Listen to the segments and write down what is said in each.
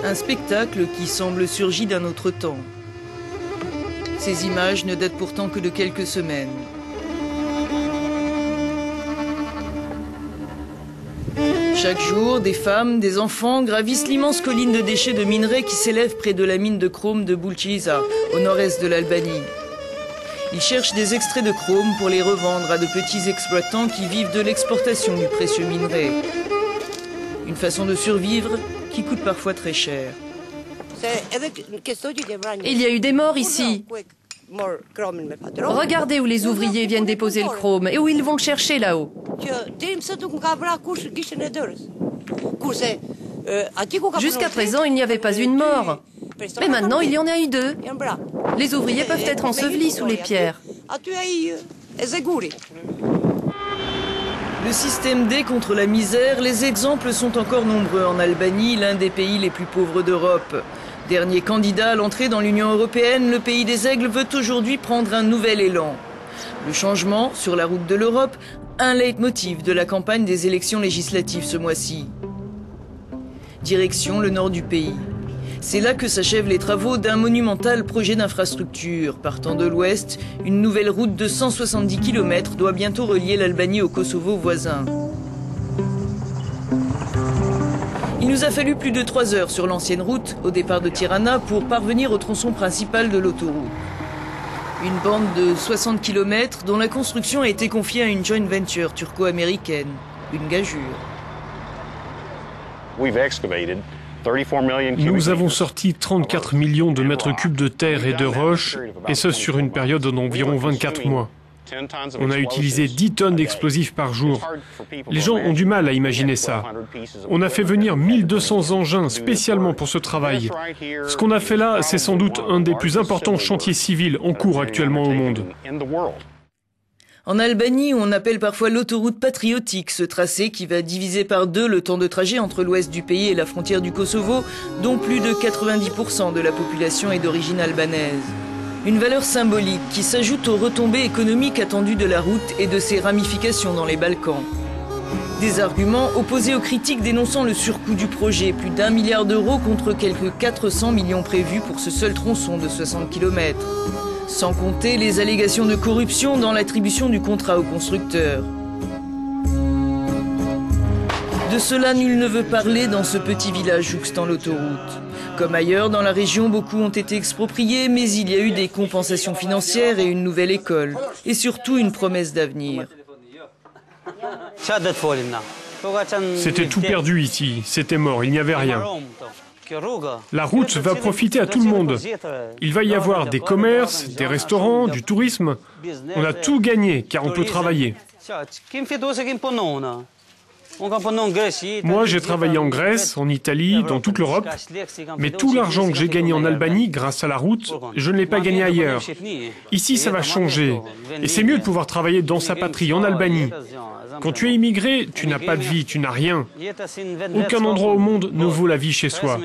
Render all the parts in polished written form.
Un spectacle qui semble surgi d'un autre temps. Ces images ne datent pourtant que de quelques semaines. Chaque jour, des femmes, des enfants gravissent l'immense colline de déchets de minerais qui s'élève près de la mine de chrome de Bulciza, au nord-est de l'Albanie. Ils cherchent des extraits de chrome pour les revendre à de petits exploitants qui vivent de l'exportation du précieux minerai. Une façon de survivre qui coûte parfois très cher. Il y a eu des morts ici. Regardez où les ouvriers viennent déposer le chrome et où ils vont le chercher là-haut. Jusqu'à présent, il n'y avait pas une mort. Mais maintenant, il y en a eu deux. Les ouvriers peuvent être ensevelis sous les pierres. Le système D contre la misère, les exemples sont encore nombreux en Albanie, l'un des pays les plus pauvres d'Europe. Dernier candidat à l'entrée dans l'Union européenne, le pays des aigles veut aujourd'hui prendre un nouvel élan. Le changement, sur la route de l'Europe, un leitmotiv de la campagne des élections législatives ce mois-ci. Direction le nord du pays. C'est là que s'achèvent les travaux d'un monumental projet d'infrastructure. Partant de l'ouest, une nouvelle route de 170 km doit bientôt relier l'Albanie au Kosovo voisin. Il nous a fallu plus de 3 heures sur l'ancienne route, au départ de Tirana, pour parvenir au tronçon principal de l'autoroute. Une bande de 60 km dont la construction a été confiée à une joint venture turco-américaine. Une gageure. Nous avons sorti 34 millions de mètres cubes de terre et de roches, et ce sur une période d'environ 24 mois. On a utilisé 10 tonnes d'explosifs par jour. Les gens ont du mal à imaginer ça. On a fait venir 1200 engins spécialement pour ce travail. Ce qu'on a fait là, c'est sans doute un des plus importants chantiers civils en cours actuellement au monde. En Albanie, on appelle parfois l'autoroute patriotique, ce tracé qui va diviser par 2 le temps de trajet entre l'ouest du pays et la frontière du Kosovo, dont plus de 90% de la population est d'origine albanaise. Une valeur symbolique qui s'ajoute aux retombées économiques attendues de la route et de ses ramifications dans les Balkans. Des arguments opposés aux critiques dénonçant le surcoût du projet, plus d'1 milliard d'euros contre quelques 400 millions prévus pour ce seul tronçon de 60 km. Sans compter les allégations de corruption dans l'attribution du contrat au constructeur. De cela, nul ne veut parler dans ce petit village jouxtant l'autoroute. Comme ailleurs dans la région, beaucoup ont été expropriés, mais il y a eu des compensations financières et une nouvelle école. Et surtout une promesse d'avenir. C'était tout perdu ici, c'était mort, il n'y avait rien. La route va profiter à tout le monde. Il va y avoir des commerces, des restaurants, du tourisme. On a tout gagné car on peut travailler. Moi, j'ai travaillé en Grèce, en Italie, dans toute l'Europe, mais tout l'argent que j'ai gagné en Albanie grâce à la route, je ne l'ai pas gagné ailleurs. Ici, ça va changer. Et c'est mieux de pouvoir travailler dans sa patrie, en Albanie. Quand tu es immigré, tu n'as pas de vie, tu n'as rien. Aucun endroit au monde ne vaut la vie chez soi.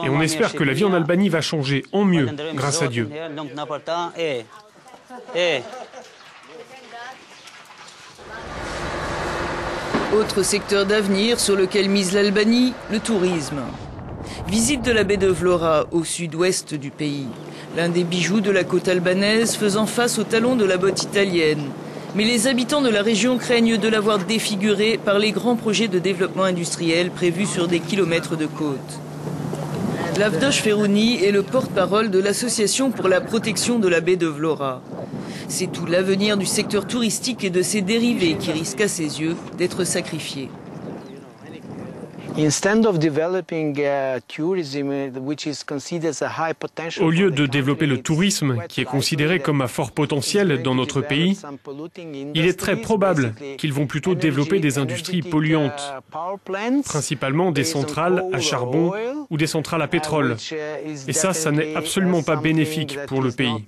Et on espère que la vie en Albanie va changer, en mieux, grâce à Dieu. Autre secteur d'avenir sur lequel mise l'Albanie, le tourisme. Visite de la baie de Vlora, au sud-ouest du pays. L'un des bijoux de la côte albanaise faisant face au talon de la botte italienne. Mais les habitants de la région craignent de la voir défigurée par les grands projets de développement industriel prévus sur des kilomètres de côte. Lavdosh Ferouni est le porte-parole de l'association pour la protection de la baie de Vlora. C'est tout l'avenir du secteur touristique et de ses dérivés qui risquent à ses yeux d'être sacrifiés. Au lieu de développer le tourisme, qui est considéré comme à fort potentiel dans notre pays, il est très probable qu'ils vont plutôt développer des industries polluantes, principalement des centrales à charbon ou des centrales à pétrole. Et ça n'est absolument pas bénéfique pour le pays.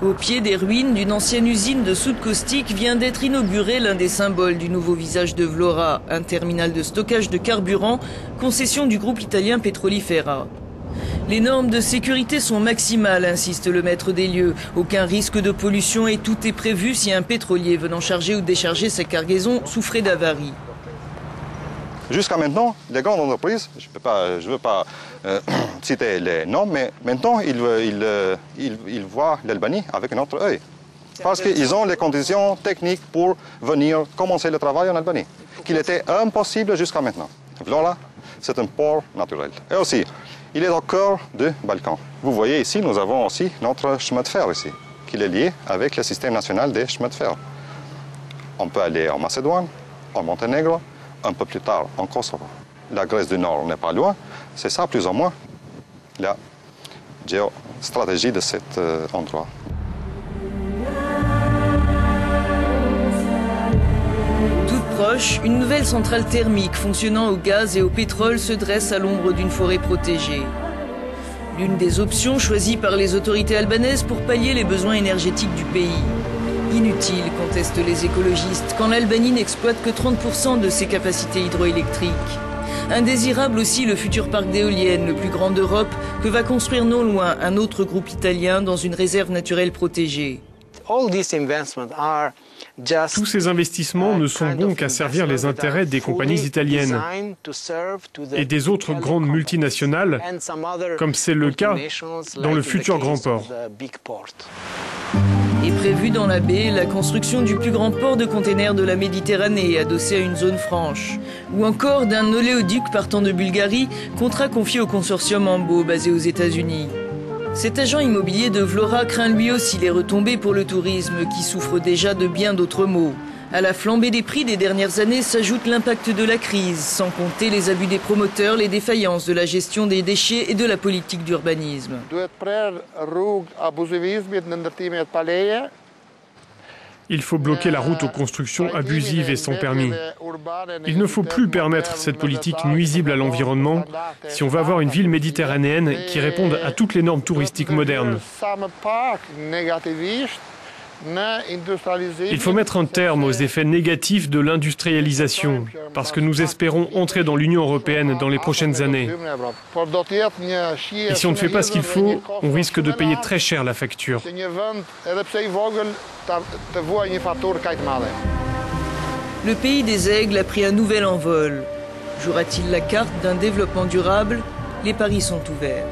Au pied des ruines d'une ancienne usine de soude caustique vient d'être inauguré l'un des symboles du nouveau visage de Vlora, un terminal de stockage de carburant, concession du groupe italien Petrolifera. Les normes de sécurité sont maximales, insiste le maître des lieux. Aucun risque de pollution et tout est prévu si un pétrolier venant charger ou décharger sa cargaison souffrait d'avarie. Jusqu'à maintenant, les grandes entreprises, je ne veux pas citer les noms, mais maintenant ils voient l'Albanie avec un autre œil. Parce qu'ils ont les conditions techniques pour venir commencer le travail en Albanie, qu'il était impossible jusqu'à maintenant. Vlora, c'est un port naturel. Et aussi, il est au cœur du Balkan. Vous voyez ici, nous avons aussi notre chemin de fer ici, qui est lié avec le système national des chemins de fer. On peut aller en Macédoine, en Monténégro, un peu plus tard en Kosovo. La Grèce du Nord n'est pas loin. C'est ça, plus ou moins, la géostratégie de cet endroit. Proche, une nouvelle centrale thermique fonctionnant au gaz et au pétrole se dresse à l'ombre d'une forêt protégée. L'une des options choisies par les autorités albanaises pour pallier les besoins énergétiques du pays. Inutile, contestent les écologistes, quand l'Albanie n'exploite que 30% de ses capacités hydroélectriques. Indésirable aussi le futur parc d'éoliennes, le plus grand d'Europe, que va construire non loin un autre groupe italien dans une réserve naturelle protégée. Tous ces investissements ne sont bons qu'à servir les intérêts des compagnies italiennes et des autres grandes multinationales, comme c'est le cas dans le futur grand port. Est prévue dans la baie la construction du plus grand port de containers de la Méditerranée, adossé à une zone franche, ou encore d'un oléoduc partant de Bulgarie, contrat confié au consortium Ambo, basé aux États-Unis. Cet agent immobilier de Vlora craint lui aussi les retombées pour le tourisme, qui souffre déjà de bien d'autres maux. À la flambée des prix des dernières années s'ajoute l'impact de la crise, sans compter les abus des promoteurs, les défaillances de la gestion des déchets et de la politique d'urbanisme. Il faut bloquer la route aux constructions abusives et sans permis. Il ne faut plus permettre cette politique nuisible à l'environnement si on veut avoir une ville méditerranéenne qui réponde à toutes les normes touristiques modernes. Il faut mettre un terme aux effets négatifs de l'industrialisation, parce que nous espérons entrer dans l'Union européenne dans les prochaines années. Et si on ne fait pas ce qu'il faut, on risque de payer très cher la facture. Le pays des aigles a pris un nouvel envol. Jouera-t-il la carte d'un développement durable? Les paris sont ouverts.